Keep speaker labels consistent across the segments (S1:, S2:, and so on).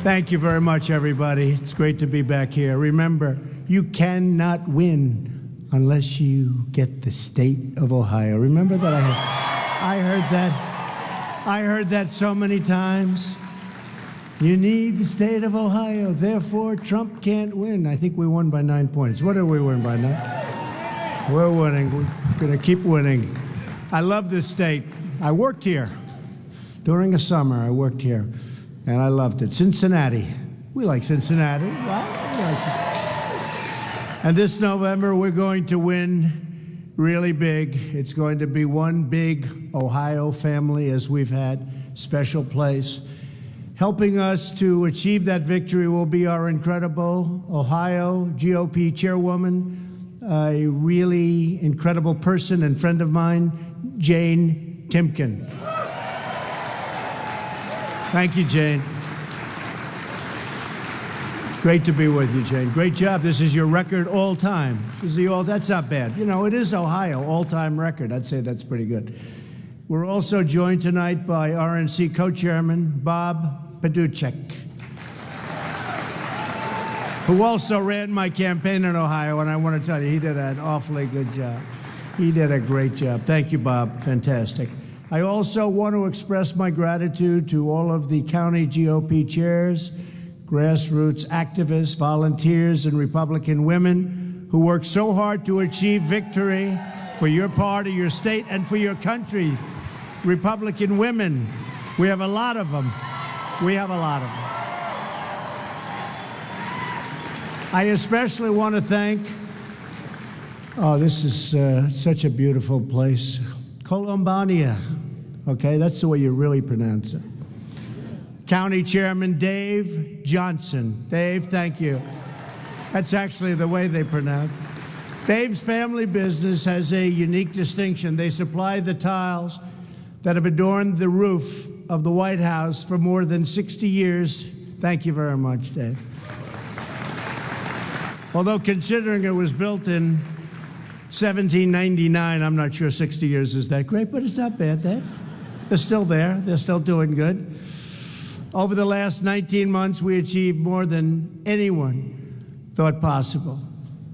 S1: Thank you very much, everybody. It's great to be back here. Remember, you cannot win unless you get the state of Ohio. Remember that? I heard that so many times. You need the state of Ohio. Therefore, Trump can't win. I think we won by 9 points. What did we win by 9? We're winning. We're going to keep winning. I love this state. I worked here. During the summer, I worked here. And I loved it. Cincinnati. We like Cincinnati, right? We like Cincinnati. And this November, we're going to win really big. It's going to be one big Ohio family, as we've had, special place. Helping us to achieve that victory will be our incredible Ohio GOP chairwoman, a really incredible person and friend of mine, Jane Timken. Thank you, Jane. Great to be with you, Jane. Great job. This is your record all time. That's not bad. You know, it is Ohio, all-time record. I'd say that's pretty good. We're also joined tonight by RNC co-chairman Bob Paduchek, who also ran my campaign in Ohio, and I want to tell you, he did an awfully good job. He did a great job. Thank you, Bob. Fantastic. I also want to express my gratitude to all of the county GOP chairs, grassroots activists, volunteers, and Republican women who work so hard to achieve victory for your party, your state, and for your country. Republican women, we have a lot of them. We have a lot of them. I especially want to thank, this is such a beautiful place, Columbania. Okay, that's the way you really pronounce it. County Chairman Dave Johnson. Dave, thank you. That's actually the way they pronounce it. Dave's family business has a unique distinction. They supply the tiles that have adorned the roof of the White House for more than 60 years. Thank you very much, Dave. Although considering it was built in 1799, I'm not sure 60 years is that great, but it's not bad, Dave. They're still there. They're still doing good. Over the last 19 months, we achieved more than anyone thought possible.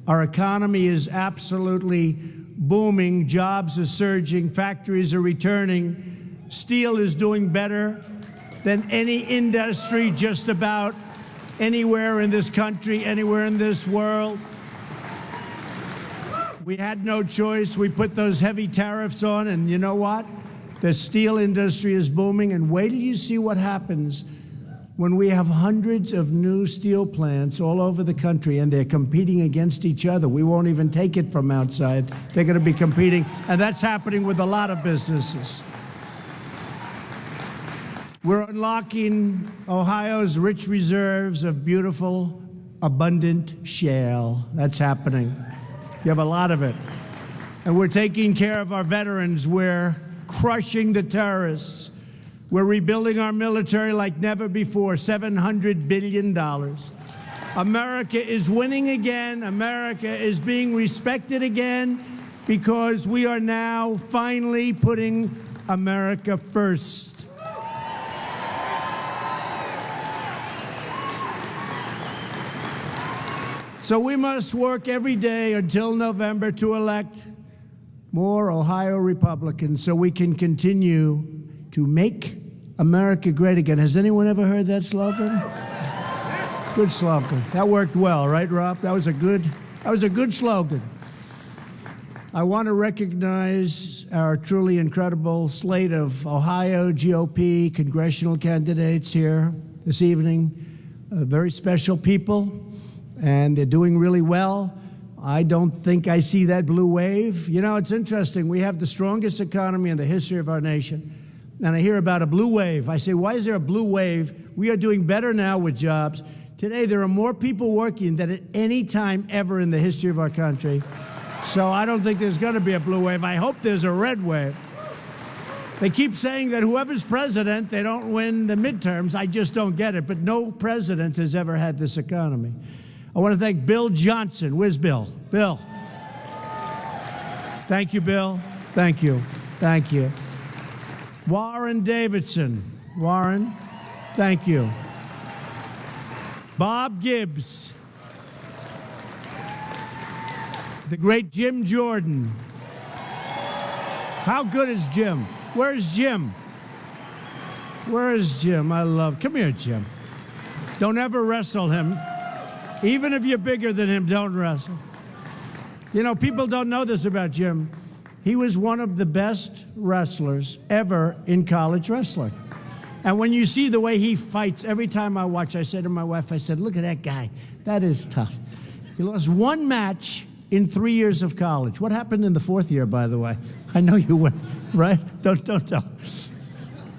S1: Our economy is absolutely booming. Jobs are surging. Factories are returning. Steel is doing better than any industry just about anywhere in this country, anywhere in this world. We had no choice. We put those heavy tariffs on, and you know what? The steel industry is booming, and wait till you see what happens when we have hundreds of new steel plants all over the country, and they're competing against each other. We won't even take it from outside. They're going to be competing, and that's happening with a lot of businesses. We're unlocking Ohio's rich reserves of beautiful, abundant shale. That's happening. You have a lot of it. And we're taking care of our veterans. We're crushing the terrorists. We're rebuilding our military like never before, $700 billion. America is winning again. America is being respected again because we are now finally putting America first. So we must work every day until November to elect more Ohio Republicans so we can continue to make America great again. Has anyone ever heard that slogan? Good slogan. That worked well, right, Rob? That was a good slogan. I want to recognize our truly incredible slate of Ohio GOP congressional candidates here this evening. Very special people, and they're doing really well. I don't think I see that blue wave. You know, it's interesting. We have the strongest economy in the history of our nation. And I hear about a blue wave. I say, why is there a blue wave? We are doing better now with jobs. Today, there are more people working than at any time ever in the history of our country. So I don't think there's going to be a blue wave. I hope there's a red wave. They keep saying that whoever's president, they don't win the midterms. I just don't get it. But no president has ever had this economy. I want to thank Bill Johnson. Where's Bill? Bill. Thank you, Bill. Thank you. Thank you. Warren Davidson. Warren, thank you. Bob Gibbs. The great Jim Jordan. How good is Jim? Where's Jim? Where is Jim? Come here, Jim. Don't ever wrestle him. Even if you're bigger than him, don't wrestle. You know, people don't know this about Jim. He was one of the best wrestlers ever in college wrestling. And when you see the way he fights, every time I watch, I said to my wife, I said, look at that guy. That is tough. He lost one match in 3 years of college. What happened in the fourth year, by the way? I know you went, right? Don't tell.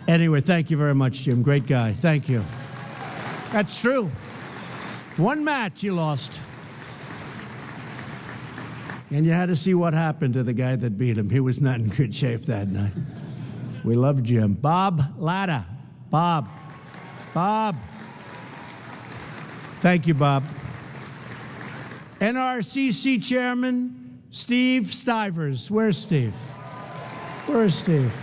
S1: Anyway, thank you very much, Jim. Great guy. Thank you. That's true. One match you lost. And you had to see what happened to the guy that beat him. He was not in good shape that night. We love Jim. Bob Latta. Bob. Thank you, Bob. NRCC Chairman Steve Stivers. Where's Steve? Where's Steve?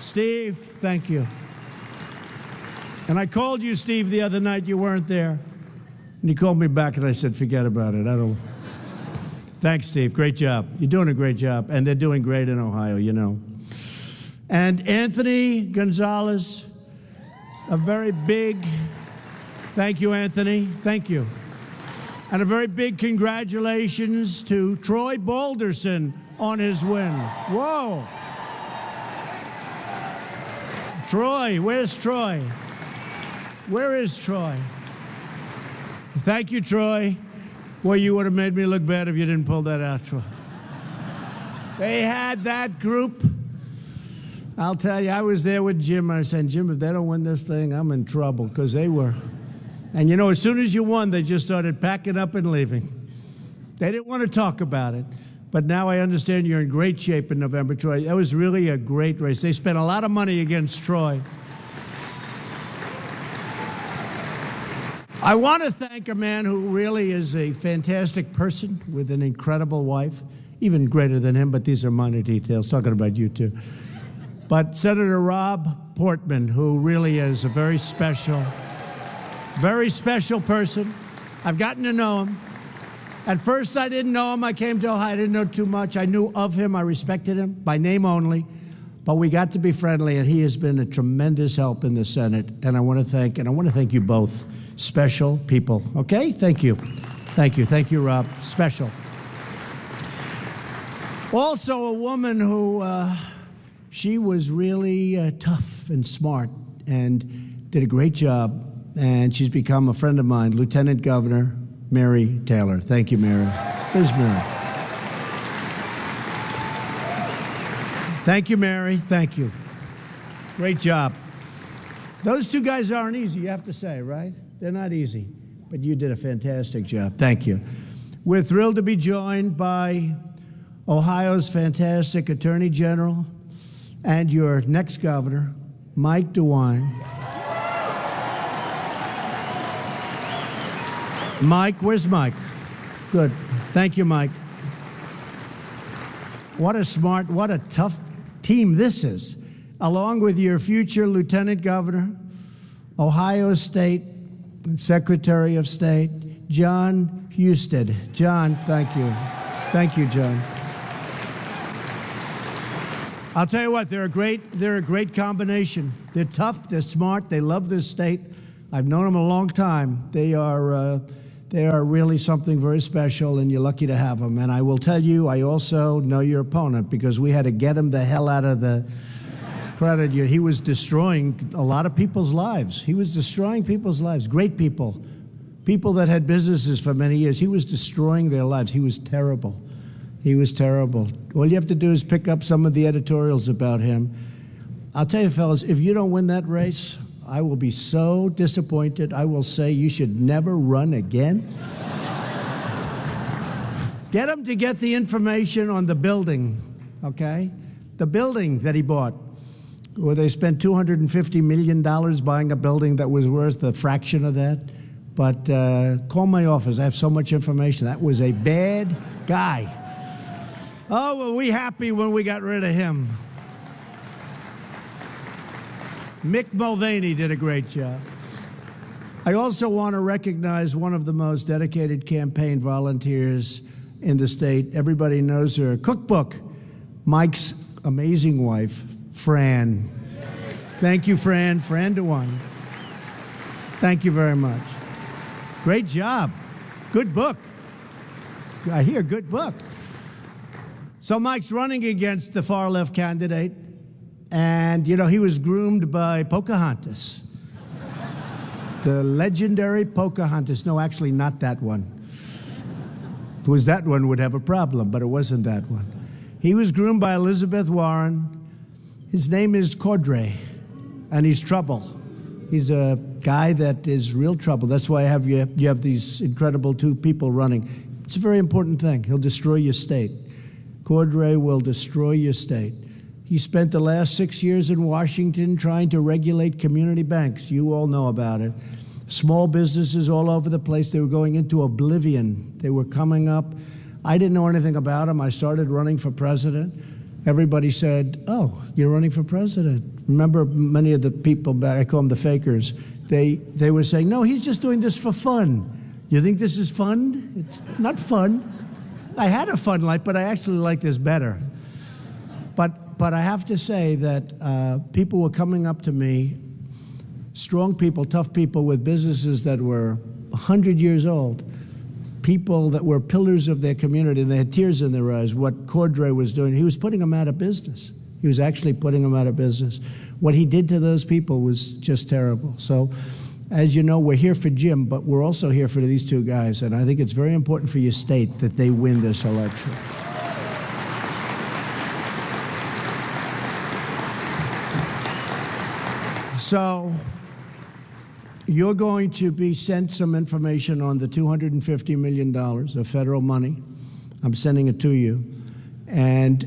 S1: Steve, thank you. And I called you, Steve, the other night. You weren't there. And he called me back, and I said, forget about it. Thanks, Steve. Great job. You're doing a great job. And they're doing great in Ohio, you know. And Anthony Gonzalez, a very big, thank you, Anthony. Thank you. And a very big congratulations to Troy Balderson on his win. Whoa. Troy, where's Troy? Where is Troy? Thank you, Troy. Boy, you would have made me look bad if you didn't pull that out, Troy. They had that group. I'll tell you, I was there with Jim, and I said, Jim, if they don't win this thing, I'm in trouble, because they were. And you know, as soon as you won, they just started packing up and leaving. They didn't want to talk about it. But now I understand you're in great shape in November, Troy. That was really a great race. They spent a lot of money against Troy. I want to thank a man who really is a fantastic person with an incredible wife, even greater than him, but these are minor details, talking about you too. But Senator Rob Portman, who really is a very special person. I've gotten to know him. At first, I didn't know him. I came to Ohio. I didn't know too much. I knew of him. I respected him by name only. But we got to be friendly, and he has been a tremendous help in the Senate. And I want to thank you both. Special people. Okay? Thank you. Thank you. Thank you, Rob. Special. Also, a woman who, she was really tough and smart and did a great job. And she's become a friend of mine, Lieutenant Governor Mary Taylor. Thank you, Mary. Where's Mary? Thank you, Mary. Thank you. Great job. Those two guys aren't easy, you have to say, right? They're not easy, but you did a fantastic job. Thank you. We're thrilled to be joined by Ohio's fantastic Attorney General and your next governor, Mike Dewine. Mike, where's Mike? Good. Thank you, Mike. What a tough team this is. Along with your future Lieutenant Governor, Ohio State Secretary of State, John Husted. John, thank you. Thank you, John. I'll tell you what, they're a great combination. They're tough, they're smart, they love this state. I've known them a long time. They are really something very special, and you're lucky to have them. And I will tell you, I also know your opponent, because we had to get him the hell out of the credit. He was destroying a lot of people's lives. He was destroying people's lives. Great people. People that had businesses for many years. He was destroying their lives. He was terrible. He was terrible. All you have to do is pick up some of the editorials about him. I'll tell you, fellas, if you don't win that race, I will be so disappointed. I will say you should never run again. Get him to get the information on the building, okay? The building that he bought, where they spent $250 million buying a building that was worth a fraction of that. But call my office. I have so much information. That was a bad guy. Oh, were we happy when we got rid of him. Mick Mulvaney did a great job. I also want to recognize one of the most dedicated campaign volunteers in the state. Everybody knows her. Cookbook, Mike's amazing wife, Fran. Thank you, Fran. Fran Dewine. Thank you very much. Great job. Good book. I hear good book. So Mike's running against the far left candidate, and he was groomed by Pocahontas. The legendary Pocahontas. No, actually not that one. If it was that one, would have a problem, but it wasn't that one. He was groomed by Elizabeth Warren. His name is Cordray, and he's trouble. He's a guy that is real trouble. That's why you have these incredible two people running. It's a very important thing. He'll destroy your state. Cordray will destroy your state. He spent the last 6 years in Washington trying to regulate community banks. You all know about it. Small businesses all over the place, they were going into oblivion. They were coming up. I didn't know anything about him. I started running for president. Everybody said, "Oh, you're running for president." Remember, many of the people back, I call them the fakers, they were saying, "No, he's just doing this for fun." You think this is fun? It's not fun. I had a fun life, but I actually like this better. But I have to say that people were coming up to me, strong people, tough people with businesses that were 100 years old, people that were pillars of their community, and they had tears in their eyes. What Cordray was doing, he was putting them out of business. He was actually putting them out of business. What he did to those people was just terrible. So, as you know, we're here for Jim, but we're also here for these two guys, and I think it's very important for your state that they win this election. So, you're going to be sent some information on the $250 million of federal money. I'm sending it to you. And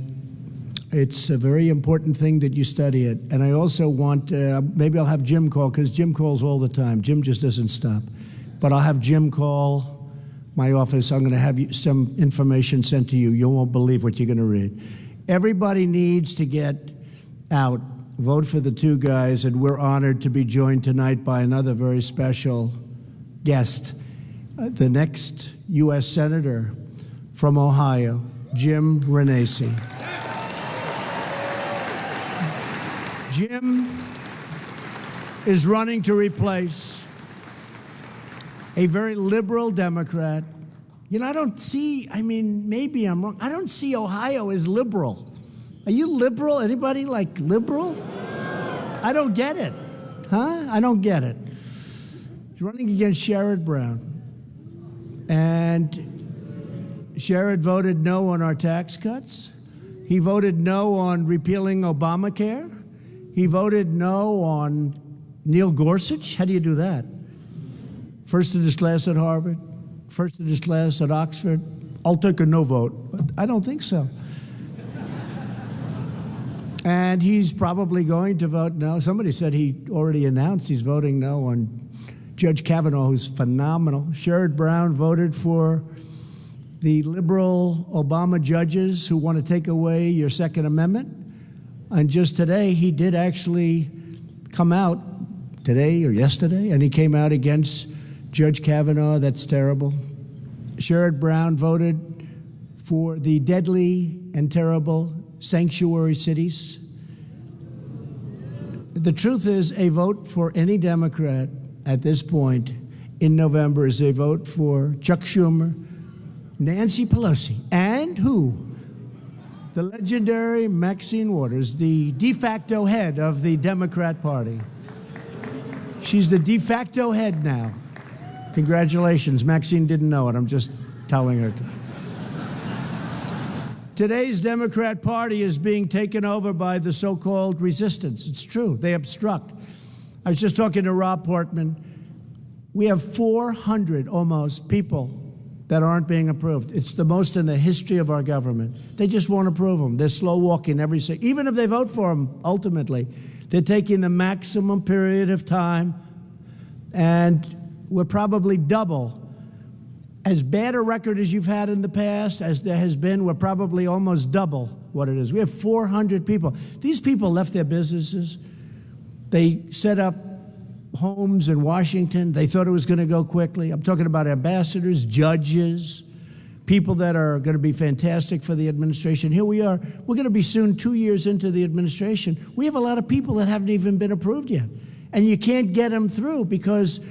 S1: it's a very important thing that you study it. And I also want, maybe I'll have Jim call, because Jim calls all the time. Jim just doesn't stop. But I'll have Jim call my office. I'm going to have some information sent to you. You won't believe what you're going to read. Everybody needs to get out. Vote for the two guys, and we're honored to be joined tonight by another very special guest, the next U.S. Senator from Ohio, Jim Renacci. Jim is running to replace a very liberal Democrat. I don't see, maybe I'm wrong, I don't see Ohio as liberal. Are you liberal? Anybody like liberal? I don't get it. Huh? I don't get it. He's running against Sherrod Brown. And Sherrod voted no on our tax cuts. He voted no on repealing Obamacare. He voted no on Neil Gorsuch. How do you do that? First in his class at Harvard, first in his class at Oxford. I'll take a no vote, but I don't think so. And he's probably going to vote no. Somebody said he already announced he's voting no on Judge Kavanaugh, who's phenomenal. Sherrod Brown voted for the liberal Obama judges who want to take away your Second Amendment. And just today, he did actually come out, today or yesterday, and he came out against Judge Kavanaugh. That's terrible. Sherrod Brown voted for the deadly and terrible sanctuary cities. The truth is, a vote for any Democrat at this point in November is a vote for Chuck Schumer, Nancy Pelosi, and who? The legendary Maxine Waters, the de facto head of the Democrat Party. She's the de facto head now. Congratulations. Maxine didn't know it. I'm just telling her to. Today's Democrat Party is being taken over by the so-called resistance. It's true. They obstruct. I was just talking to Rob Portman. We have 400 almost people that aren't being approved. It's the most in the history of our government. They just won't approve them. They're slow walking every second. Even if they vote for them, ultimately, they're taking the maximum period of time, and we're probably double. As bad a record as you've had in the past, as there has been, we're probably almost double what it is. We have 400 people. These people left their businesses. They set up homes in Washington. They thought it was going to go quickly. I'm talking about ambassadors, judges, people that are going to be fantastic for the administration. Here we are. We're going to be soon 2 years into the administration. We have a lot of people that haven't even been approved yet. And you can't get them through because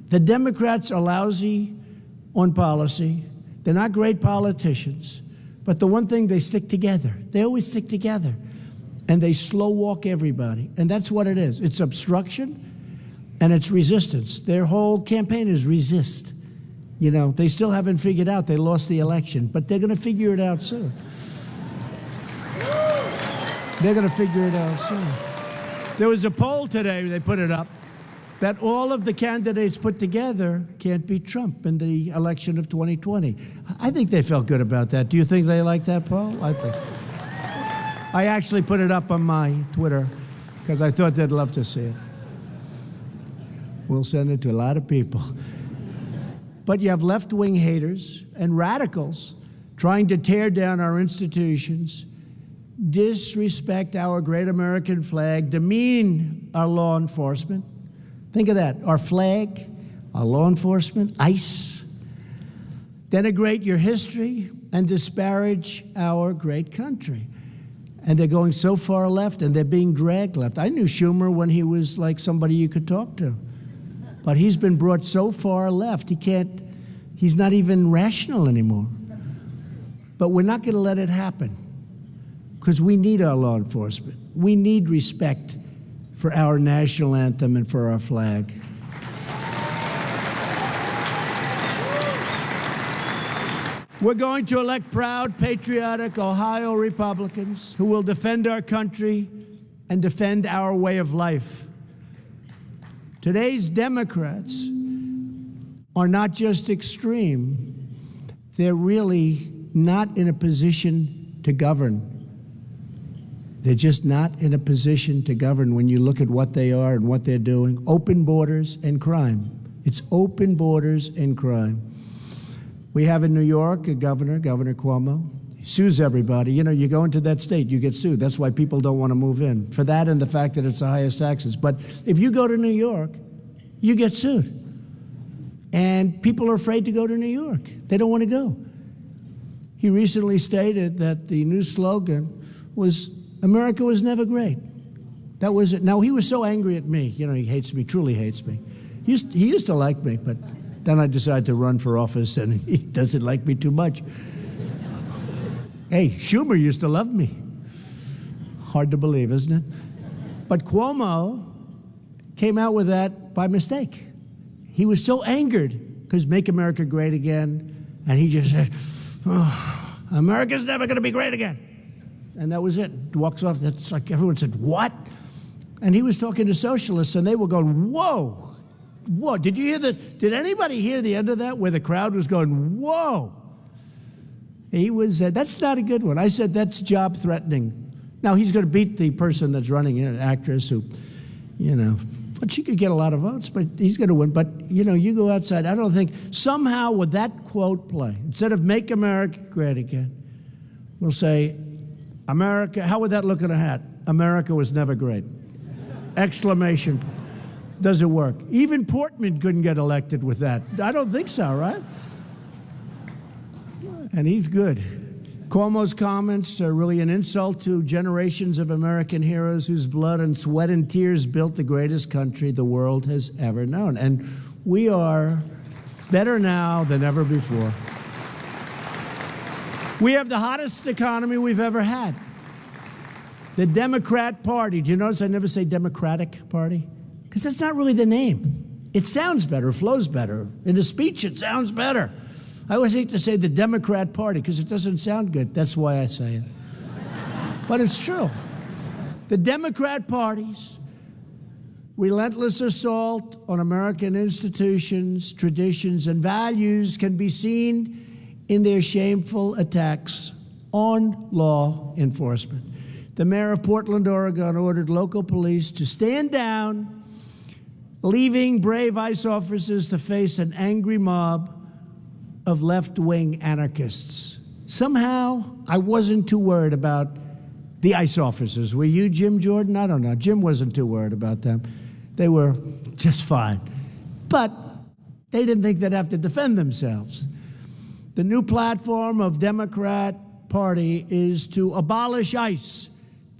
S1: the Democrats are lousy on policy. They're not great politicians. But the one thing, they stick together. They always stick together. And they slow walk everybody. And that's what it is. It's obstruction and it's resistance. Their whole campaign is resist. You know, they still haven't figured out they lost the election, but they're going to figure it out soon. They're going to figure it out soon. There was a poll today, they put it up, that all of the candidates put together can't beat Trump in the election of 2020. I think they felt good about that. Do you think they like that poll? I think. I actually put it up on my Twitter because I thought they'd love to see it. We'll send it to a lot of people. But you have left-wing haters and radicals trying to tear down our institutions, disrespect our great American flag, demean our law enforcement. Think of that, our flag, our law enforcement, ICE. Denigrate your history and disparage our great country. And they're going so far left, and they're being dragged left. I knew Schumer when he was like somebody you could talk to. But he's been brought so far left, he's not even rational anymore. But we're not going to let it happen because we need our law enforcement. We need respect for our national anthem and for our flag. We're going to elect proud, patriotic Ohio Republicans who will defend our country and defend our way of life. Today's Democrats are not just extreme, they're really not in a position to govern. They're just not in a position to govern when you look at what they are and what they're doing. Open borders and crime. It's open borders and crime. We have in New York a governor, Governor Cuomo. He sues everybody. You know, you go into that state, you get sued. That's why people don't want to move in. For that and the fact that it's the highest taxes. But if you go to New York, you get sued. And people are afraid to go to New York. They don't want to go. He recently stated that the new slogan was, America was never great. That was it. Now, he was so angry at me. You know, he hates me, truly hates me. He used to like me, but then I decided to run for office, and he doesn't like me too much. Hey, Schumer used to love me. Hard to believe, isn't it? But Cuomo came out with that by mistake. He was so angered because Make America Great Again, and he just said, oh, America's never going to be great again. And that was it. Walks off. That's like everyone said, what? And he was talking to socialists, and they were going, whoa. Whoa, did you hear that? Did anybody hear the end of that where the crowd was going, whoa? He was, that's not a good one. I said, that's job threatening. Now, he's going to beat the person that's running, an actress who, you know, but she could get a lot of votes, but he's going to win. But, you know, you go outside, I don't think, somehow with that quote play, instead of Make America Great Again, we'll say, America, how would that look in a hat? America was never great. Exclamation point. Does it work? Even Portman couldn't get elected with that. I don't think so, right? And he's good. Cuomo's comments are really an insult to generations of American heroes whose blood and sweat and tears built the greatest country the world has ever known. And we are better now than ever before. We have the hottest economy we've ever had. The Democrat Party. Do you notice I never say Democratic Party? Because that's not really the name. It sounds better, flows better. In a speech, it sounds better. I always hate to say the Democrat Party because it doesn't sound good. That's why I say it. But it's true. The Democrat Party's relentless assault on American institutions, traditions, and values can be seen in their shameful attacks on law enforcement. The mayor of Portland, Oregon, ordered local police to stand down, leaving brave ICE officers to face an angry mob of left-wing anarchists. Somehow, I wasn't too worried about the ICE officers. Were you, Jim Jordan? I don't know. Jim wasn't too worried about them. They were just fine. But they didn't think they'd have to defend themselves. The new platform of Democrat Party is to abolish ICE.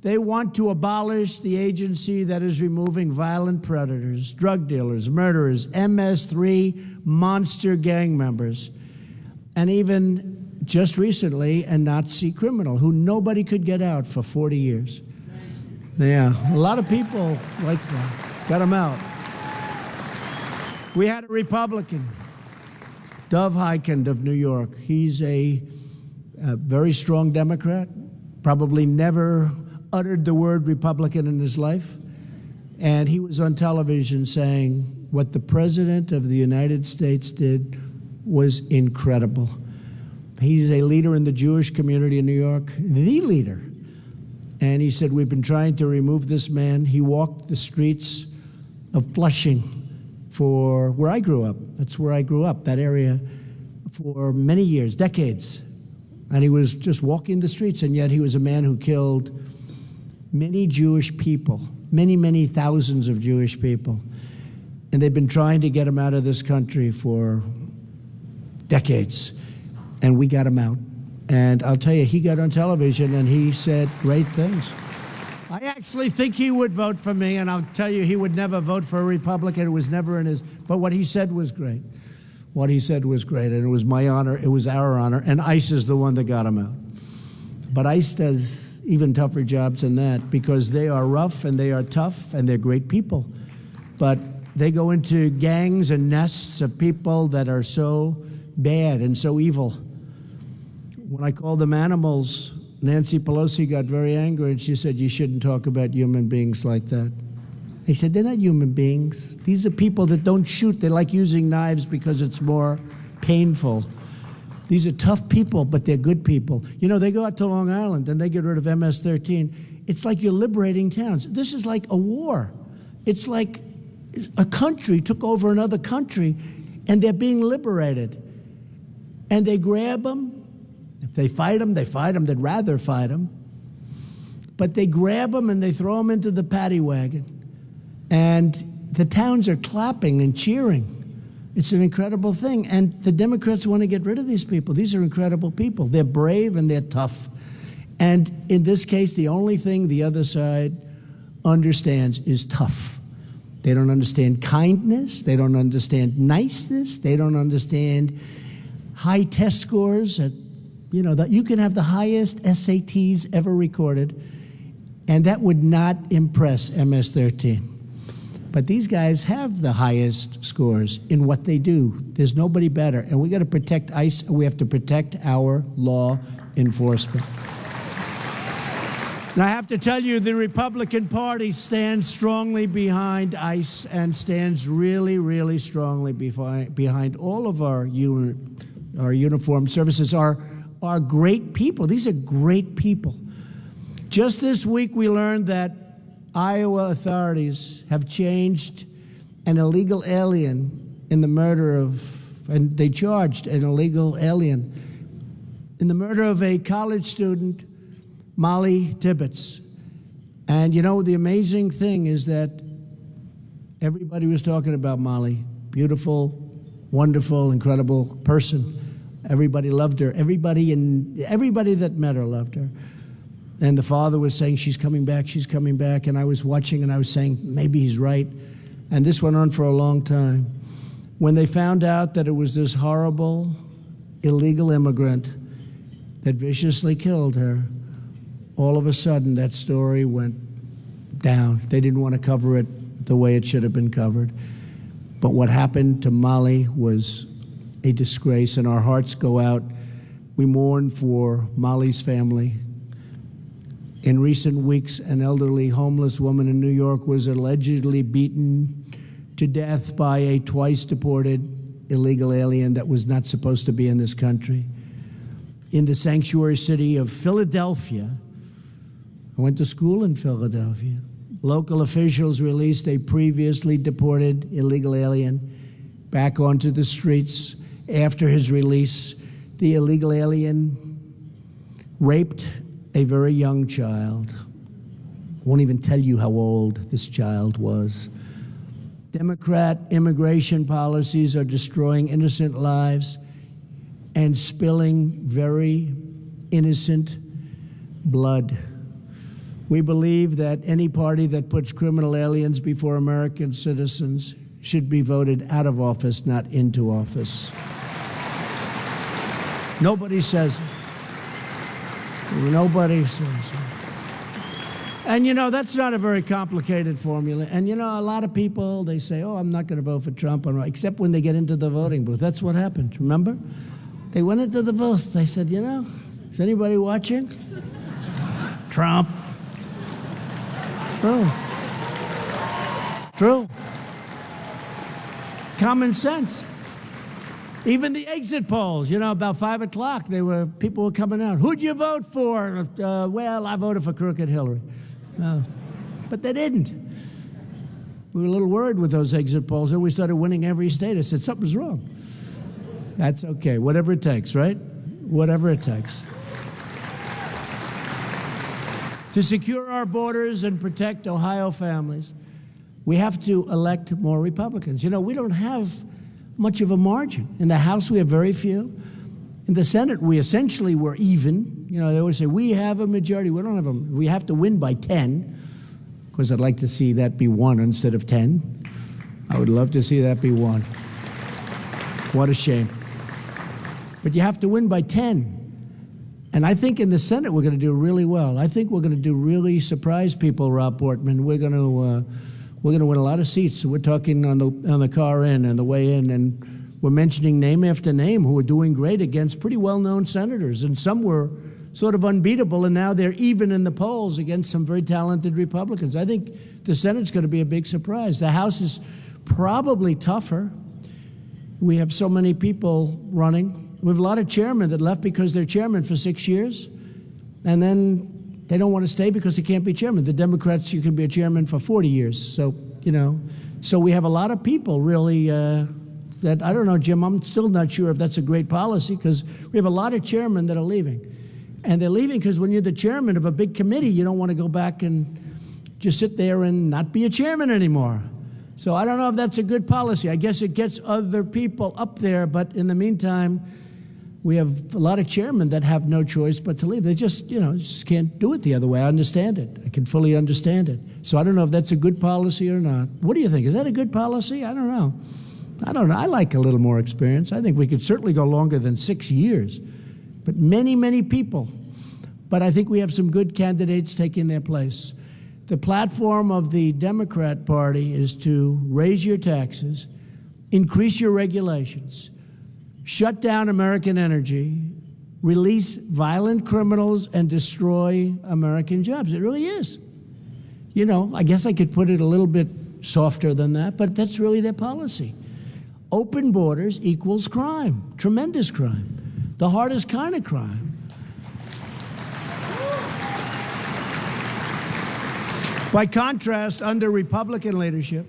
S1: They want to abolish the agency that is removing violent predators, drug dealers, murderers, MS-3 monster gang members, and even just recently a Nazi criminal who nobody could get out for 40 years. Yeah, a lot of people like that. Got him out. We had a Republican, Dov Hikind of New York. He's a very strong Democrat, probably never uttered the word Republican in his life. And he was on television saying what the President of the United States did was incredible. He's a leader in the Jewish community in New York, the leader. And he said, we've been trying to remove this man. He walked the streets of Flushing for where I grew up. That's where I grew up, that area, for many years, decades. And he was just walking the streets, and yet he was a man who killed many Jewish people, many, many thousands of Jewish people. And they've been trying to get him out of this country for decades. And we got him out. And I'll tell you, he got on television and he said great things. I actually think he would vote for me, and I'll tell you, he would never vote for a Republican. It was never in his, but what he said was great. What he said was great, and it was my honor, it was our honor, and ICE is the one that got him out. But ICE does even tougher jobs than that because they are rough and they are tough and they're great people. But they go into gangs and nests of people that are so bad and so evil. When I called them animals, Nancy Pelosi got very angry and she said, you shouldn't talk about human beings like that. I said, they're not human beings. These are people that don't shoot. They like using knives because it's more painful. These are tough people, but they're good people. You know, they go out to Long Island and they get rid of MS-13. It's like you're liberating towns. This is like a war. It's like a country took over another country and they're being liberated. And they grab them. If they fight them, they fight them. They'd rather fight them. But they grab them and they throw them into the paddy wagon. And the towns are clapping and cheering. It's an incredible thing. And the Democrats want to get rid of these people. These are incredible people. They're brave and they're tough. And in this case, the only thing the other side understands is tough. They don't understand kindness. They don't understand niceness. They don't understand high test scores. You know, that you can have the highest SATs ever recorded, and that would not impress MS-13. But these guys have the highest scores in what they do. There's nobody better. And we got to protect ICE, and we have to protect our law enforcement. Now, I have to tell you, the Republican Party stands strongly behind ICE and stands really, really strongly behind all of our uniformed services, are great people. These are great people. Just this week, we learned that Iowa authorities have changed an illegal alien in the murder of, and they charged an illegal alien in the murder of a college student, Molly Tibbetts. And you know, the amazing thing is that everybody was talking about Molly. Beautiful, wonderful, incredible person. Everybody loved her. Everybody that met her loved her. And the father was saying, she's coming back, she's coming back. And I was watching and I was saying, maybe he's right. And this went on for a long time. When they found out that it was this horrible, illegal immigrant that viciously killed her, all of a sudden that story went down. They didn't want to cover it the way it should have been covered. But what happened to Molly was a disgrace, and our hearts go out. We mourn for Molly's family. In recent weeks, an elderly homeless woman in New York was allegedly beaten to death by a twice deported illegal alien that was not supposed to be in this country. In the sanctuary city of Philadelphia, I went to school in Philadelphia. Local officials released a previously deported illegal alien back onto the streets. After his release, the illegal alien raped a very young child. Won't even tell you how old this child was. Democrat immigration policies are destroying innocent lives and spilling very innocent blood. We believe that any party that puts criminal aliens before American citizens should be voted out of office, not into office. Nobody says it. Nobody says it. And you know, that's not a very complicated formula. And you know, a lot of people, they say, oh, I'm not going to vote for Trump, except when they get into the voting booth. That's what happened, remember? They went into the booth. They said, you know, is anybody watching? Trump. True. True. Common sense. Even the exit polls, you know, about 5 o'clock, people were coming out. Who'd you vote for? Well, I voted for crooked Hillary. But they didn't. We were a little worried with those exit polls, and we started winning every state. I said, something's wrong. That's okay. Whatever it takes, right? Whatever it takes. To secure our borders and protect Ohio families, we have to elect more Republicans. You know, we don't have much of a margin. In the House, we have very few. In the Senate, we essentially were even. You know, they always say, we have a majority. We don't have we have to win by 10. Of course, I'd like to see that be 1 instead of 10. I would love to see that be 1. What a shame. But you have to win by 10. And I think in the Senate, we're going to do really well. I think we're going to really surprise people, Rob Portman. We're going to win a lot of seats. We're talking on the car in and the way in, and we're mentioning name after name who are doing great against pretty well-known senators. And some were sort of unbeatable, and now they're even in the polls against some very talented Republicans. I think the Senate's going to be a big surprise. The House is probably tougher. We have so many people running. We have a lot of chairmen that left because they're chairman for 6 years, and then they don't want to stay because they can't be chairman. The Democrats, you can be a chairman for 40 years. So, you know, so we have a lot of people really that, I don't know, Jim, I'm still not sure if that's a great policy, because we have a lot of chairmen that are leaving. And they're leaving because when you're the chairman of a big committee, you don't want to go back and just sit there and not be a chairman anymore. So I don't know if that's a good policy. I guess it gets other people up there, but in the meantime, we have a lot of chairmen that have no choice but to leave. They just, you know, just can't do it the other way. I understand it. I can fully understand it. So I don't know if that's a good policy or not. What do you think? Is that a good policy? I don't know. I don't know. I like a little more experience. I think we could certainly go longer than 6 years. But many, many people. But I think we have some good candidates taking their place. The platform of the Democrat Party is to raise your taxes, increase your regulations, shut down American energy, release violent criminals, and destroy American jobs. It really is. You know, I guess I could put it a little bit softer than that, but that's really their policy. Open borders equals crime, tremendous crime, the hardest kind of crime. By contrast, under Republican leadership,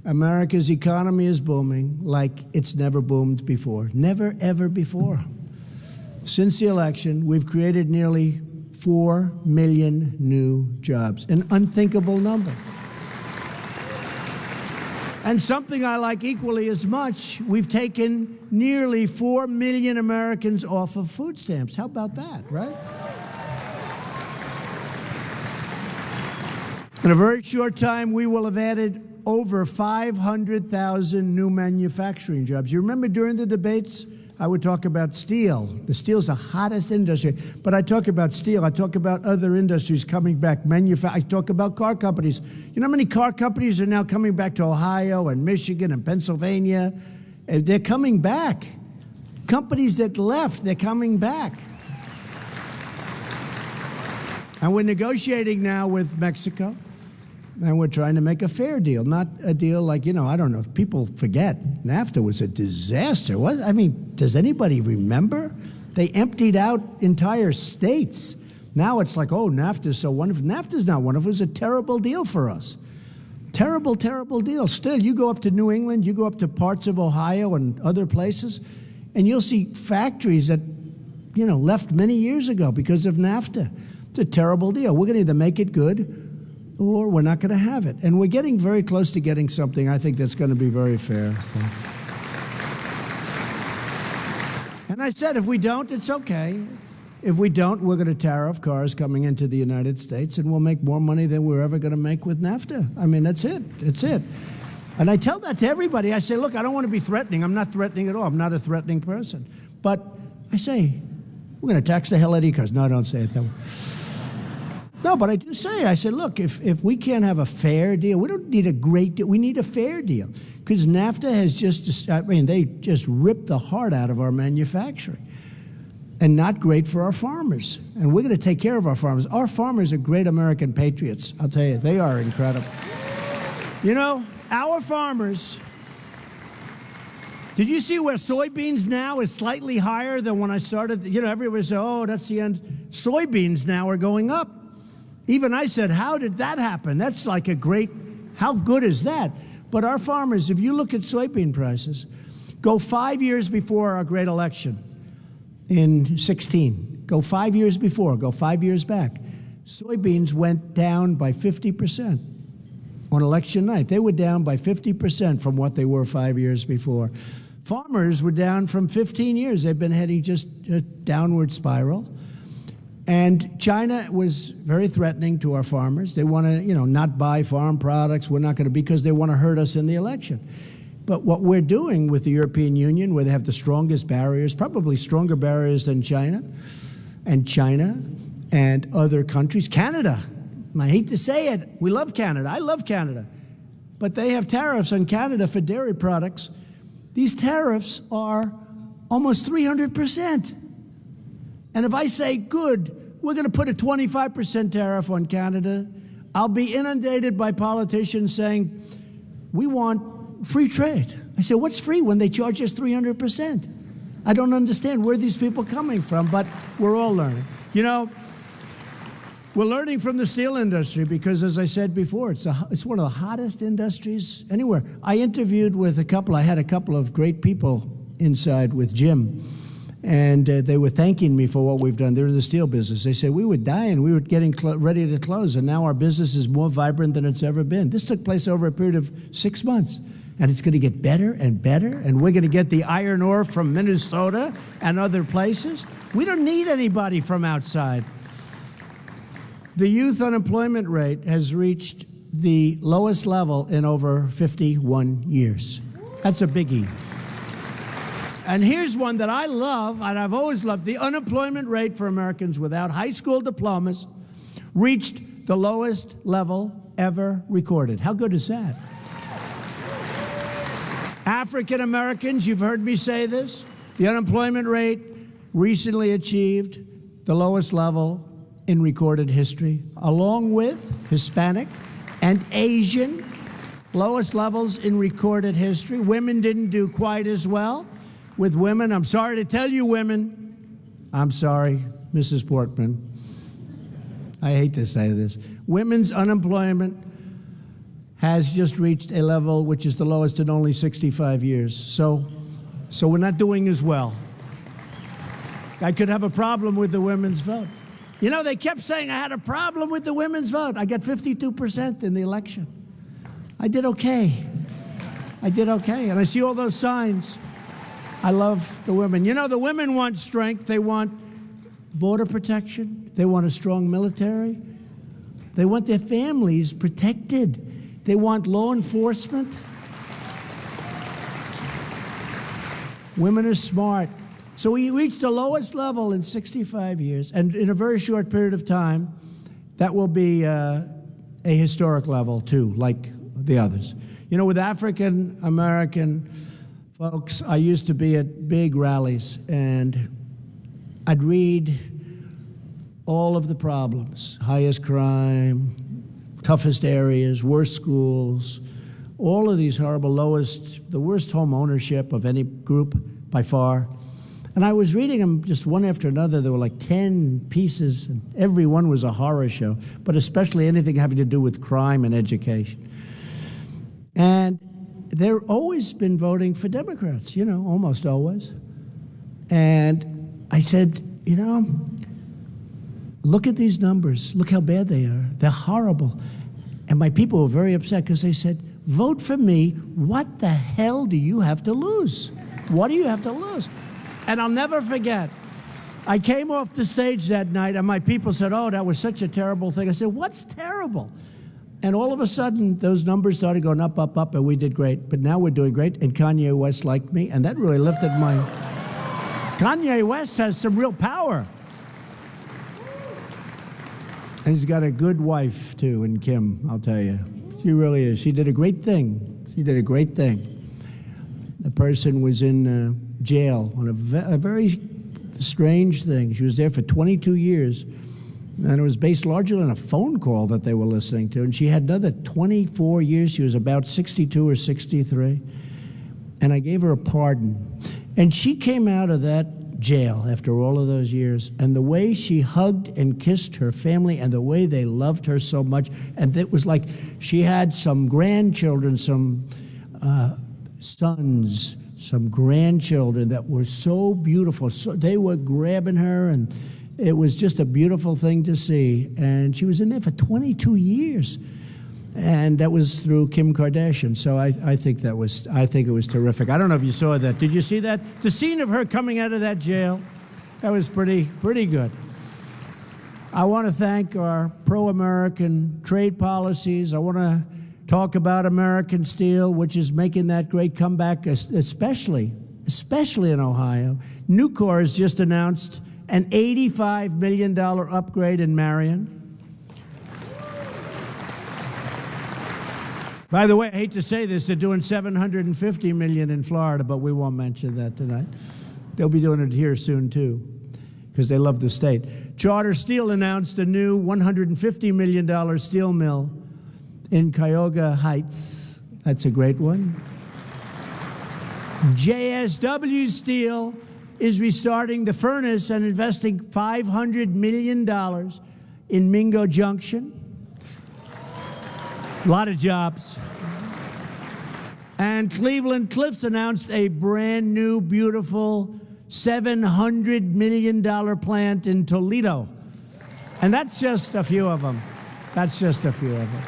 S1: America's economy is booming like it's never boomed before. Never, ever before. Since the election, we've created nearly 4 million new jobs, an unthinkable number. And something I like equally as much, we've taken nearly 4 million Americans off of food stamps. How about that, right? In a very short time, we will have added over 500,000 new manufacturing jobs. You remember during the debates, I would talk about steel. The steel's the hottest industry. But I talk about steel. I talk about other industries coming back. I talk about car companies. You know how many car companies are now coming back to Ohio and Michigan and Pennsylvania? They're coming back. Companies that left, they're coming back. And we're negotiating now with Mexico. And we're trying to make a fair deal, not a deal like, you know, I don't know if people forget, NAFTA was a disaster. I mean, does anybody remember? They emptied out entire states. Now it's like, oh, NAFTA's so wonderful. NAFTA's not wonderful. It was a terrible deal for us. Terrible, terrible deal. Still, you go up to New England, you go up to parts of Ohio and other places, and you'll see factories that, you know, left many years ago because of NAFTA. It's a terrible deal. We're going to either make it good or we're not going to have it. And we're getting very close to getting something, I think, that's going to be very fair. So. And I said, if we don't, it's okay. If we don't, we're going to tariff cars coming into the United States, and we'll make more money than we're ever going to make with NAFTA. I mean, that's it. That's it. And I tell that to everybody. I say, look, I don't want to be threatening. I'm not threatening at all. I'm not a threatening person. But I say, we're going to tax the hell out of you cars. No, I don't say it that way. No, but I do say, I said, look, if we can't have a fair deal, we don't need a great deal. We need a fair deal. Because NAFTA has they just ripped the heart out of our manufacturing. And not great for our farmers. And we're going to take care of our farmers. Our farmers are great American patriots. I'll tell you, they are incredible. You know, our farmers, did you see where soybeans now is slightly higher than when I started? You know, everybody said, oh, that's the end. Soybeans now are going up. Even I said, how did that happen? That's like a great, how good is that? But our farmers, if you look at soybean prices, go 5 years before our great election in 16, go 5 years before, go 5 years back, soybeans went down by 50%. On election night, they were down by 50% from what they were 5 years before. Farmers were down from 15 years. They've been heading just a downward spiral. And China was very threatening to our farmers. They want to, not buy farm products. We're not going to, because they want to hurt us in the election. But what we're doing with the European Union, where they have the strongest barriers, probably stronger barriers than China and other countries, Canada. I hate to say it, we love Canada. I love Canada. But they have tariffs on Canada for dairy products. These tariffs are almost 300%. And if I say, good, we're going to put a 25% tariff on Canada, I'll be inundated by politicians saying, we want free trade. I say, what's free when they charge us 300%? I don't understand where these people are coming from, but we're all learning. We're learning from the steel industry because, as I said before, it's one of the hottest industries anywhere. I interviewed with I had a couple of great people inside with Jim, and they were thanking me for what we've done. They're in the steel business. They said, we were dying. We were getting ready to close, and now our business is more vibrant than it's ever been. This took place over a period of 6 months, and it's going to get better and better, and we're going to get the iron ore from Minnesota and other places. We don't need anybody from outside. The youth unemployment rate has reached the lowest level in over 51 years. That's a biggie. And here's one that I love, and I've always loved. The unemployment rate for Americans without high school diplomas reached the lowest level ever recorded. How good is that? African Americans, you've heard me say this, the unemployment rate recently achieved the lowest level in recorded history, along with Hispanic and Asian, lowest levels in recorded history. Women didn't do quite as well. With women, I'm sorry to tell you women, I'm sorry, Mrs. Portman, I hate to say this, women's unemployment has just reached a level which is the lowest in only 65 years. So we're not doing as well. I could have a problem with the women's vote. They kept saying I had a problem with the women's vote. I got 52% in the election. I did okay. And I see all those signs. I love the women. The women want strength. They want border protection. They want a strong military. They want their families protected. They want law enforcement. Women are smart. So we reached the lowest level in 65 years, and in a very short period of time, that will be a historic level too, like the others. With African American folks, I used to be at big rallies, and I'd read all of the problems: highest crime, toughest areas, worst schools, all of these horrible, the worst home ownership of any group by far. And I was reading them just one after another. There were like 10 pieces, and every one was a horror show, but especially anything having to do with crime and education. And they've always been voting for Democrats, almost always. And I said, look at these numbers. Look how bad they are. They're horrible. And my people were very upset because they said, vote for me. What the hell do you have to lose? What do you have to lose? And I'll never forget, I came off the stage that night and my people said, oh, that was such a terrible thing. I said, what's terrible? And all of a sudden, those numbers started going up, up, up, and we did great. But now we're doing great, and Kanye West liked me, and that really lifted my... Kanye West has some real power. And he's got a good wife, too, in Kim, I'll tell you. She really is. She did a great thing. She did a great thing. The person was in jail on a very strange thing. She was there for 22 years. And it was based largely on a phone call that they were listening to. And she had another 24 years. She was about 62 or 63. And I gave her a pardon. And she came out of that jail after all of those years. And the way she hugged and kissed her family and the way they loved her so much. And it was like she had some grandchildren, some sons, some grandchildren that were so beautiful. So they were grabbing her, and it was just a beautiful thing to see. And she was in there for 22 years. And that was through Kim Kardashian. So I think it was terrific. I don't know if you saw that. Did you see that? The scene of her coming out of that jail, that was pretty good. I want to thank our pro-American trade policies. I want to talk about American steel, which is making that great comeback, especially in Ohio. Nucor has just announced an $85 million upgrade in Marion. By the way, I hate to say this, they're doing $750 million in Florida, but we won't mention that tonight. They'll be doing it here soon, too, because they love the state. Charter Steel announced a new $150 million steel mill in Cuyahoga Heights. That's a great one. JSW Steel is restarting the furnace and investing $500 million in Mingo Junction. A lot of jobs. And Cleveland Cliffs announced a brand new, beautiful $700 million plant in Toledo. And that's just a few of them. That's just a few of them.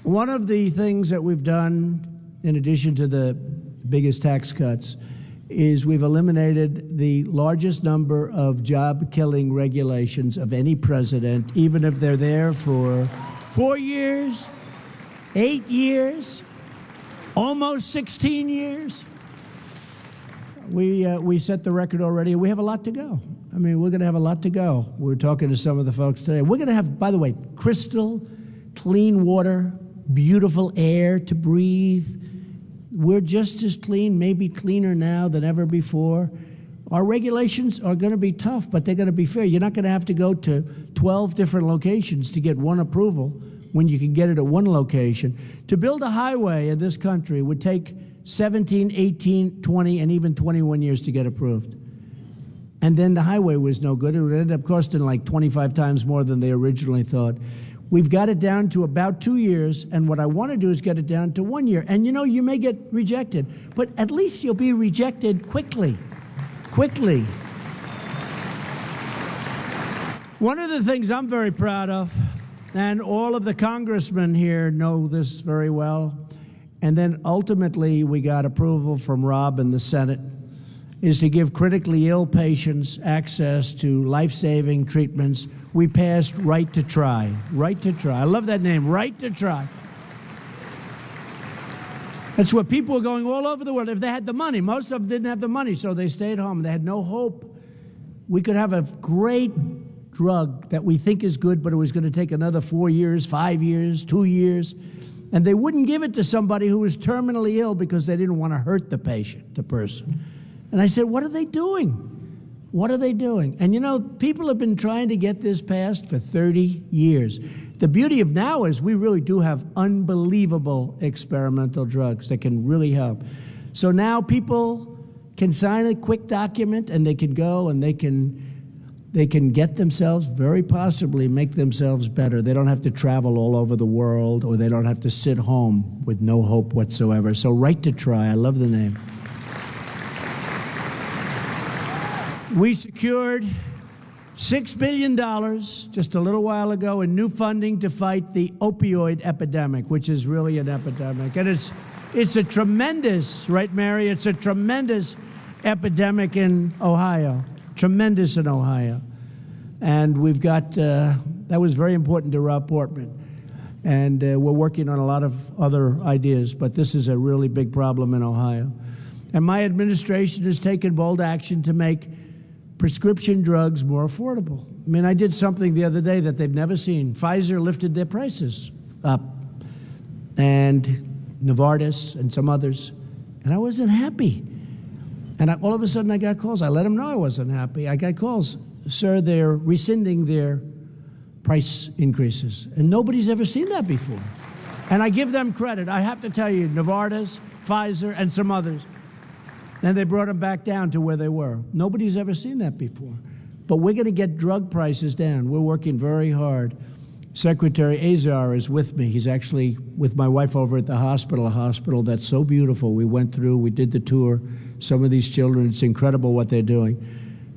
S1: One of the things that we've done, in addition to the biggest tax cuts, is we've eliminated the largest number of job-killing regulations of any president, even if they're there for 4 years, 8 years, almost 16 years. We set the record already. We have a lot to go. I mean, we're going to have a lot to go. We're talking to some of the folks today. We're going to have, by the way, crystal clean water, beautiful air to breathe. We're just as clean, maybe cleaner now than ever before. Our regulations are going to be tough, but they're going to be fair. You're not going to have to go to 12 different locations to get one approval when you can get it at one location. To build a highway in this country would take 17, 18, 20, and even 21 years to get approved. And then the highway was no good. It would end up costing like 25 times more than they originally thought. We've got it down to about 2 years, and what I want to do is get it down to 1 year. And you know, you may get rejected, but at least you'll be rejected quickly. Quickly. One of the things I'm very proud of, and all of the congressmen here know this very well, and then ultimately we got approval from Rob in the Senate, is to give critically ill patients access to life-saving treatments. We passed Right to Try. Right to Try. I love that name, Right to Try. That's where people were going all over the world if they had the money. Most of them didn't have the money, so they stayed home. They had no hope. We could have a great drug that we think is good, but it was going to take another 4 years, 5 years, 2 years. And they wouldn't give it to somebody who was terminally ill because they didn't want to hurt the patient, the person. And I said, what are they doing? What are they doing? And you know, people have been trying to get this passed for 30 years. The beauty of now is we really do have unbelievable experimental drugs that can really help. So now people can sign a quick document and they can go and they can get themselves, very possibly make themselves better. They don't have to travel all over the world, or they don't have to sit home with no hope whatsoever. So Right to Try, I love the name. We secured $6 billion just a little while ago in new funding to fight the opioid epidemic, which is really an epidemic. And it's a tremendous, right, Mary? It's a tremendous epidemic in Ohio, tremendous in Ohio. And we've got, that was very important to Rob Portman. And we're working on a lot of other ideas, but this is a really big problem in Ohio. And my administration has taken bold action to make prescription drugs more affordable. I mean, I did something the other day that they've never seen. Pfizer lifted their prices up, and Novartis and some others, and I wasn't happy. And all of a sudden I got calls. I let them know I wasn't happy. I got calls. Sir, they're rescinding their price increases. And nobody's ever seen that before. And I give them credit. I have to tell you, Novartis, Pfizer, and some others. And they brought them back down to where they were. Nobody's ever seen that before. But we're going to get drug prices down. We're working very hard. Secretary Azar is with me. He's actually with my wife over at the hospital, a hospital that's so beautiful. We went through, we did the tour. Some of these children, it's incredible what they're doing.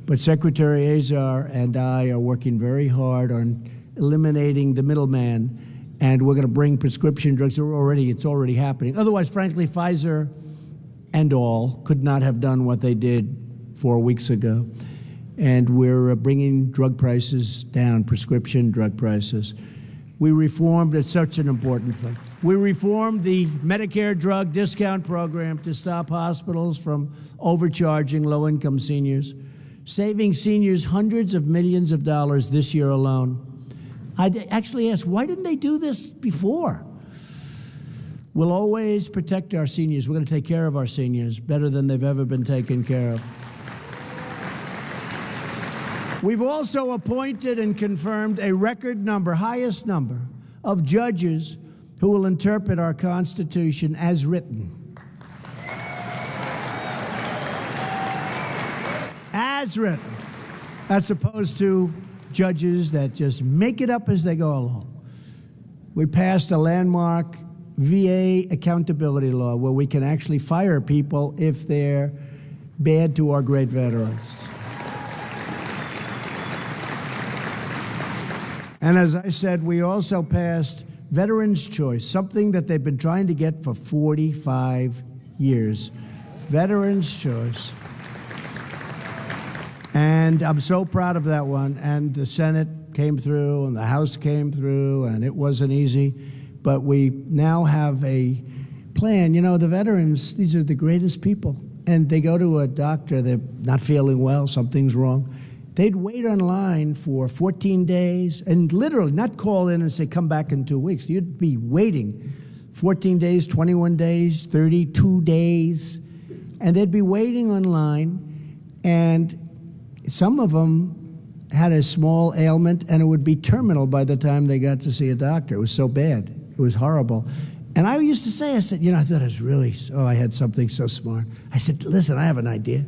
S1: But Secretary Azar and I are working very hard on eliminating the middleman, and we're going to bring prescription drugs. It's already happening. Otherwise, frankly, Pfizer and all could not have done what they did 4 weeks ago. And we're bringing drug prices down, prescription drug prices. We reformed, it's such an important thing. We reformed the Medicare drug discount program to stop hospitals from overcharging low-income seniors, saving seniors hundreds of millions of dollars this year alone. I actually asked, why didn't they do this before? We'll always protect our seniors. We're going to take care of our seniors better than they've ever been taken care of. We've also appointed and confirmed a record number, highest number, of judges who will interpret our Constitution as written. As written. As opposed to judges that just make it up as they go along. We passed a landmark V.A.A. accountability law where we can actually fire people if they're bad to our great veterans. And as I said, we also passed Veterans' Choice, something that they've been trying to get for 45 years. Veterans' Choice. And I'm so proud of that one. And the Senate came through and the House came through, and it wasn't easy. But we now have a plan. You know, the veterans, these are the greatest people. And they go to a doctor, they're not feeling well, something's wrong. They'd wait online for 14 days and literally not call in and say, come back in 2 weeks. You'd be waiting 14 days, 21 days, 32 days. And they'd be waiting online. And some of them had a small ailment, and it would be terminal by the time they got to see a doctor. It was so bad. It was horrible. And I used to say, I said, you know, I thought it was really, I had something so smart. I said, listen, I have an idea.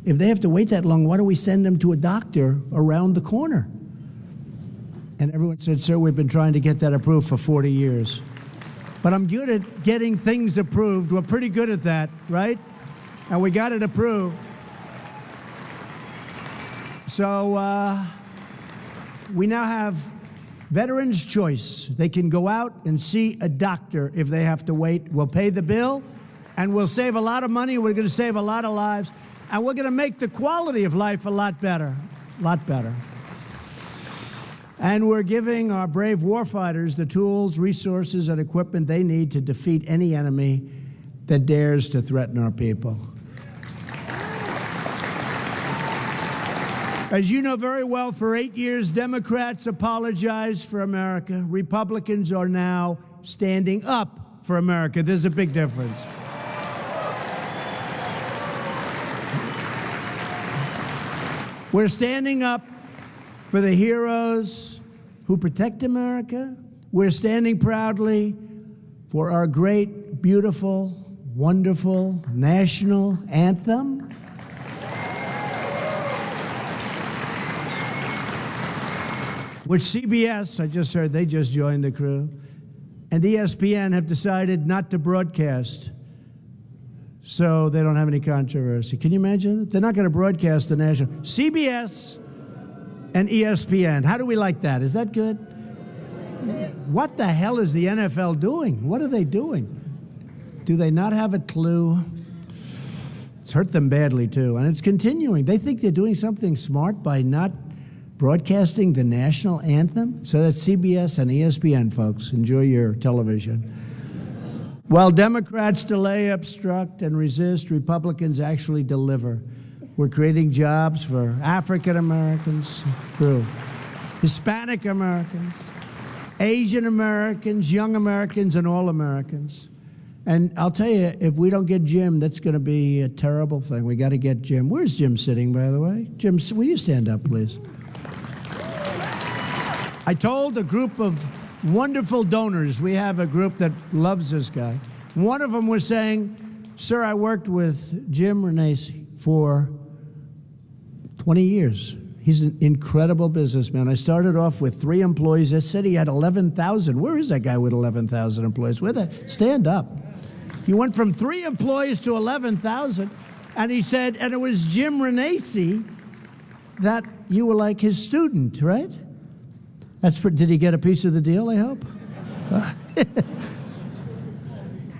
S1: If they have to wait that long, why don't we send them to a doctor around the corner? And everyone said, sir, we've been trying to get that approved for 40 years. But I'm good at getting things approved. We're pretty good at that, right? And we got it approved. So we now have Veterans' Choice. They can go out and see a doctor if they have to wait. We'll pay the bill, and we'll save a lot of money. We're going to save a lot of lives, and we're going to make the quality of life a lot better, And we're giving our brave warfighters the tools, resources, and equipment they need to defeat any enemy that dares to threaten our people. As you know very well, for 8 years, Democrats apologized for America. Republicans are now standing up for America. There's a big difference. We're standing up for the heroes who protect America. We're standing proudly for our great, beautiful, wonderful national anthem. Which CBS, I just heard, they just joined the crew, and ESPN have decided not to broadcast so they don't have any controversy. Can you imagine? They're not going to broadcast the national. CBS and ESPN. How do we like that? Is that good? What the hell is the NFL doing? What are they doing? Do they not have a clue? It's hurt them badly, too, and it's continuing. They think they're doing something smart by not broadcasting the national anthem. So that's CBS and ESPN, folks. Enjoy your television. While Democrats delay, obstruct, and resist, Republicans actually deliver. We're creating jobs for African Americans, through Hispanic Americans, Asian Americans, young Americans, and all Americans. And I'll tell you, if we don't get Jim, that's going to be a terrible thing. We got to get Jim. Where's Jim sitting, by the way? Jim, will you stand up, please? I told a group of wonderful donors, we have a group that loves this guy. One of them was saying, sir, I worked with Jim Renacci for 20 years. He's an incredible businessman. I started off with 3 employees. They said he had 11,000. Where is that guy with 11,000 employees? Stand up. He went from 3 employees to 11,000. And he said, and it was Jim Renacci that you were like his student, right? Did he get a piece of the deal, I hope?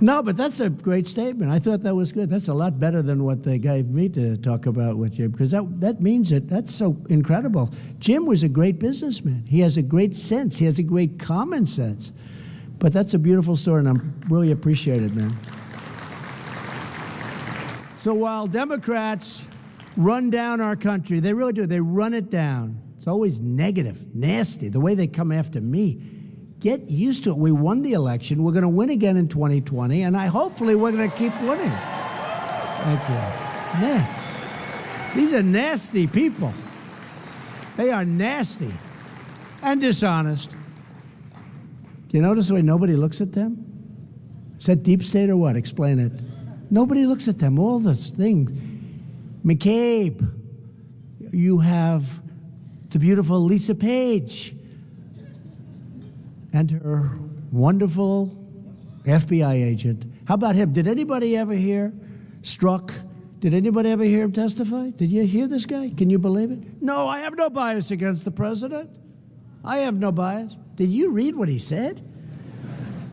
S1: No, but that's a great statement. I thought that was good. That's a lot better than what they gave me to talk about with Jim, because that means it. That's so incredible. Jim was a great businessman. He has a great sense. He has a great common sense. But that's a beautiful story, and I'm really appreciate it, man. So while Democrats run down our country, they really do. They run it down. It's always negative, nasty, the way they come after me. Get used to it. We won the election. We're going to win again in 2020, and hopefully we're going to keep winning. Thank you. Man, these are nasty people. They are nasty and dishonest. Do you notice the way nobody looks at them? Is that deep state or what? Explain it. Nobody looks at them. All this thing. McCabe. You have the beautiful Lisa Page and her wonderful FBI agent. How about him? Did anybody ever hear Strzok? Did anybody ever hear him testify? Did you hear this guy? Can you believe it? No, I have no bias against the president. I have no bias. Did you read what he said?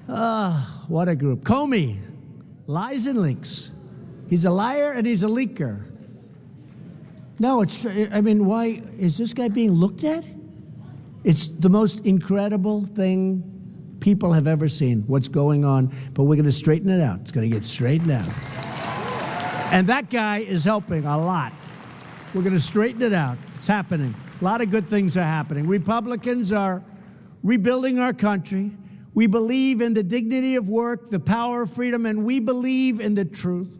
S1: What a group. Comey, lies and leaks. He's a liar and he's a leaker. No, why is this guy being looked at? It's the most incredible thing people have ever seen, what's going on, but we're going to straighten it out. It's going to get straightened out. And that guy is helping a lot. We're going to straighten it out. It's happening. A lot of good things are happening. Republicans are rebuilding our country. We believe in the dignity of work, the power of freedom, and we believe in the truth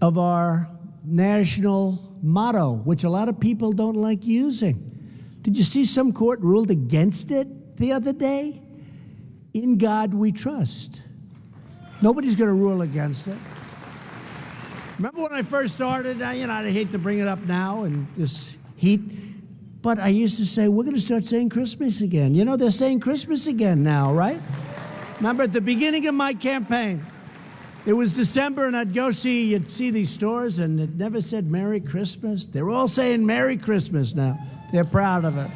S1: of our national motto, which a lot of people don't like using. Did you see some court ruled against it the other day? In God we trust. Nobody's going to rule against it. Remember when I first started? I hate to bring it up now in this heat, but I used to say, we're going to start saying Christmas again. They're saying Christmas again now, right? Remember at the beginning of my campaign, it was December, and you'd see these stores, and it never said Merry Christmas. They're all saying Merry Christmas now. They're proud of it.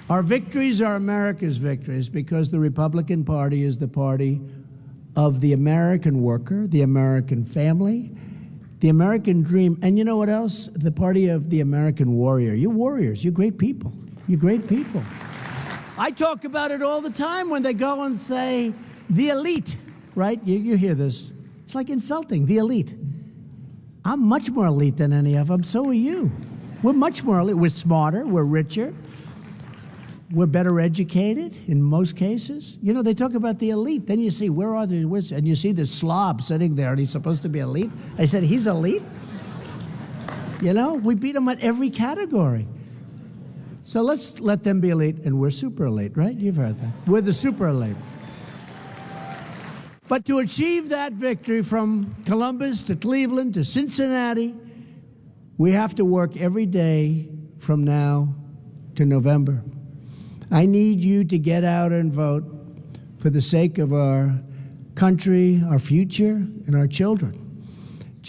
S1: Our victories are America's victories because the Republican Party is the party of the American worker, the American family, the American dream, and you know what else? The party of the American warrior. You're warriors. You're great people. You're great people. I talk about it all the time when they go and say, the elite, right? You hear this. It's like insulting, the elite. I'm much more elite than any of them. So are you. We're much more elite. We're smarter. We're richer. We're better educated in most cases. They talk about the elite. Then you see, where are they? And you see this slob sitting there, and he's supposed to be elite. I said, he's elite? We beat him at every category. So let's let them be elite, and we're super elite, right? You've heard that. We're the super elite. But to achieve that victory from Columbus to Cleveland to Cincinnati, we have to work every day from now to November. I need you to get out and vote for the sake of our country, our future, and our children.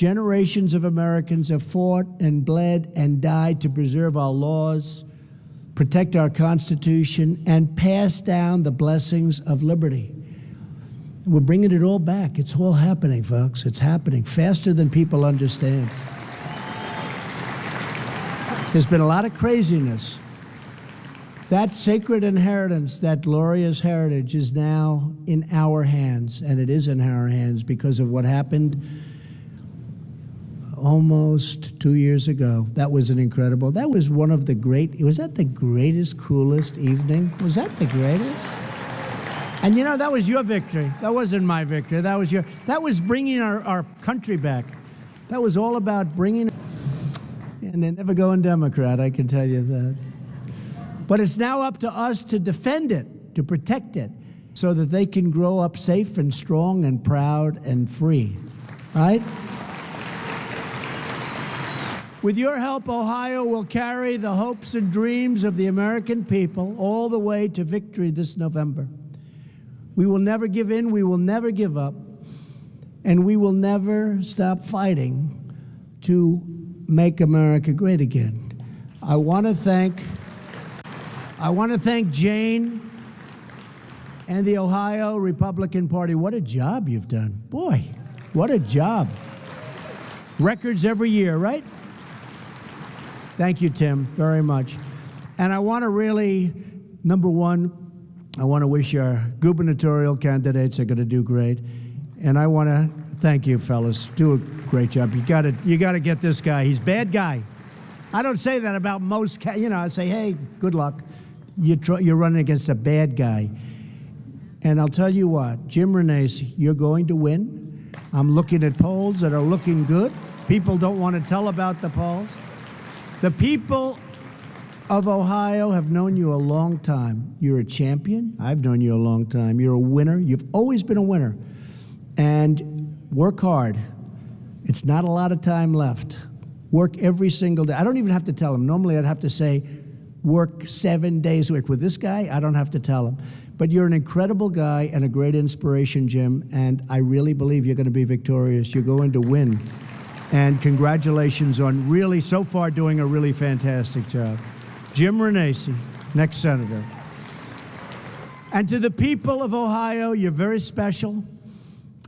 S1: Generations of Americans have fought and bled and died to preserve our laws, protect our Constitution, and pass down the blessings of liberty. We're bringing it all back. It's all happening, folks. It's happening faster than people understand. There's been a lot of craziness. That sacred inheritance, that glorious heritage, is now in our hands, and it is in our hands because of what happened almost 2 years ago. That was an incredible, that was one of the great, was that the greatest, coolest evening? Was that the greatest? And you know, that was your victory. That wasn't my victory. That was bringing our country back. That was all about bringing, and they're never going Democrat, I can tell you that. But it's now up to us to defend it, to protect it, so that they can grow up safe and strong and proud and free, right? With your help, Ohio will carry the hopes and dreams of the American people all the way to victory this November. We will never give in, we will never give up, and we will never stop fighting to make America great again. I want to thank Jane and the Ohio Republican Party. What a job you've done. Boy, what a job. Records every year, right? Thank you, Tim, very much. And I want to really, number one, I want to wish our gubernatorial candidates are going to do great. And I want to thank you, fellas. Do a great job. You got to get this guy. He's a bad guy. I don't say that about most, I say, hey, good luck. You're running against a bad guy. And I'll tell you what, Jim Renacci, you're going to win. I'm looking at polls that are looking good. People don't want to tell about the polls. The people of Ohio have known you a long time. You're a champion. I've known you a long time. You're a winner. You've always been a winner. And work hard. It's not a lot of time left. Work every single day. I don't even have to tell them. Normally I'd have to say, work 7 days a week. With this guy, I don't have to tell him. But you're an incredible guy and a great inspiration, Jim, and I really believe you're going to be victorious. You're going to win. And congratulations on really, so far, doing a really fantastic job. Jim Renacci, next senator. And to the people of Ohio, you're very special.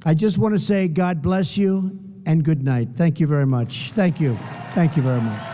S1: I just want to say God bless you and good night. Thank you very much. Thank you. Thank you very much.